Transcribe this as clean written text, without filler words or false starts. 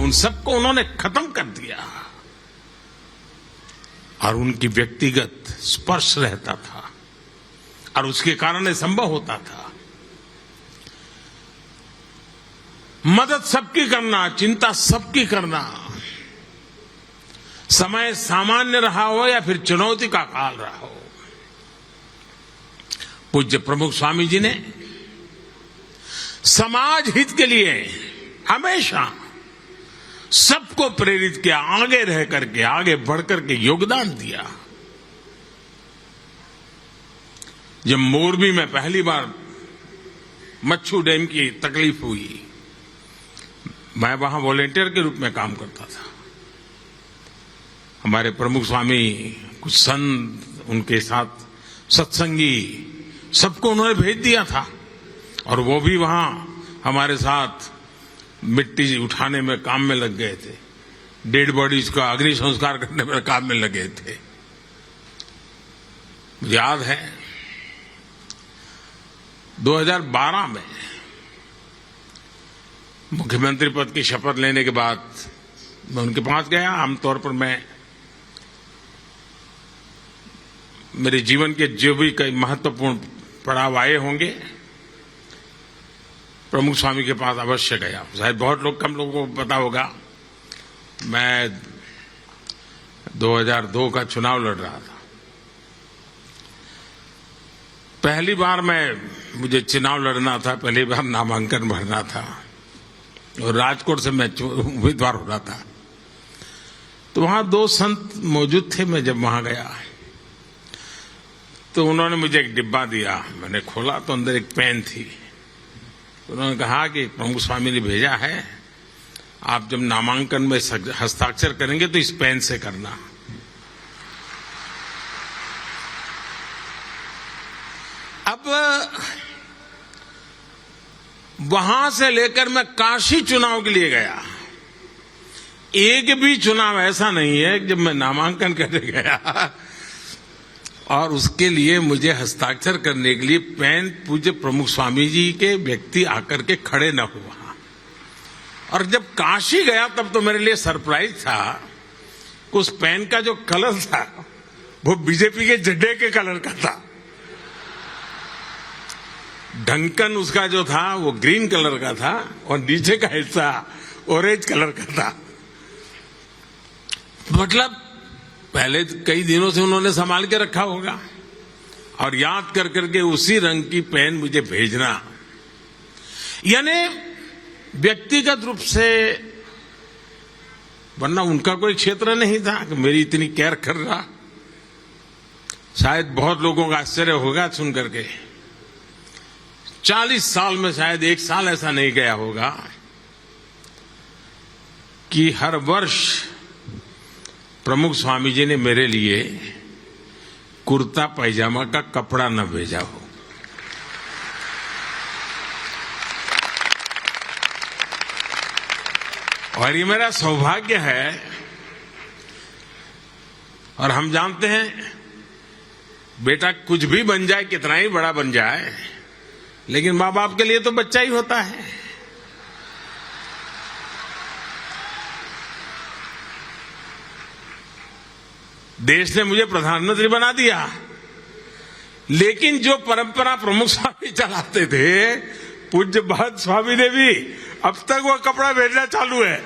उन सबको उन्होंने खत्म कर दिया और उनकी व्यक्तिगत स्पर्श रहता था और उसके कारण ये संभव होता था। मदद सबकी करना, चिंता सबकी करना, समय सामान्य रहा हो या फिर चुनौती का काल रहा हो, पूज्य प्रमुख स्वामी जी ने समाज हित के लिए हमेशा सबको प्रेरित किया, आगे रह करके, आगे बढ़ करके योगदान दिया। जब मोरबी में पहली बार मच्छू डैम की तकलीफ हुई, मैं वहां वॉलेंटियर के रूप में काम करता था। हमारे प्रमुख स्वामी, कुछ संत, उनके साथ सत्संगी, सबको उन्होंने भेज दिया था और वो भी वहां हमारे साथ मिट्टी उठाने में काम में लग गए थे, डेड बॉडीज का अग्नि संस्कार करने में काम में लगे थे। मुझे याद है 2012 में मुख्यमंत्री पद की शपथ लेने के बाद मैं उनके पास गया। आमतौर पर मैं मेरे जीवन के जो भी कई महत्वपूर्ण पड़ाव आए होंगे, प्रमुख स्वामी के पास अवश्य गया। शायद बहुत कम लोगों को पता होगा, मैं 2002 का चुनाव लड़ रहा था। पहली बार मुझे चुनाव लड़ना था, पहली बार नामांकन भरना था और राजकोट से मैं उम्मीदवार हो रहा था। तो वहां 2 संत मौजूद थे। मैं जब वहां गया तो उन्होंने मुझे एक डिब्बा दिया। मैंने खोला तो अंदर एक पेन थी। उन्होंने कहा कि प्रमुख स्वामी ने भेजा है, आप जब नामांकन में हस्ताक्षर करेंगे तो इस पेन से करना। अब वहां से लेकर मैं काशी चुनाव के लिए गया, एक भी चुनाव ऐसा नहीं है जब मैं नामांकन करने गया और उसके लिए मुझे हस्ताक्षर करने के लिए पेन पूज्य प्रमुख स्वामी जी के व्यक्ति आकर के खड़े न हुआ। और जब काशी गया तब तो मेरे लिए सरप्राइज था, उस पेन का जो कलर था वो बीजेपी के झंडे के कलर का था। ढक्कन उसका जो था वो ग्रीन कलर का था और नीचे का हिस्सा ऑरेंज कलर का था। मतलब पहले कई दिनों से उन्होंने संभाल के रखा होगा और याद कर करके उसी रंग की पेन मुझे भेजना, यानी व्यक्तिगत रूप से, वरना उनका कोई क्षेत्र नहीं था कि मेरी इतनी केयर कर रहा। शायद बहुत लोगों का आश्चर्य होगा सुन करके, 40 साल में शायद एक साल ऐसा नहीं गया होगा कि हर वर्ष प्रमुख स्वामी जी ने मेरे लिए कुर्ता पैजामा का कपड़ा न भेजा हो। और ये मेरा सौभाग्य है। और हम जानते हैं बेटा कुछ भी बन जाए, कितना ही बड़ा बन जाए, लेकिन मां बाप के लिए तो बच्चा ही होता है। देश ने मुझे प्रधानमंत्री बना दिया, लेकिन जो परंपरा प्रमुख स्वामी चलाते थे, पूज्य भरत स्वामी ने भी अब तक वो कपड़ा भेजना चालू है।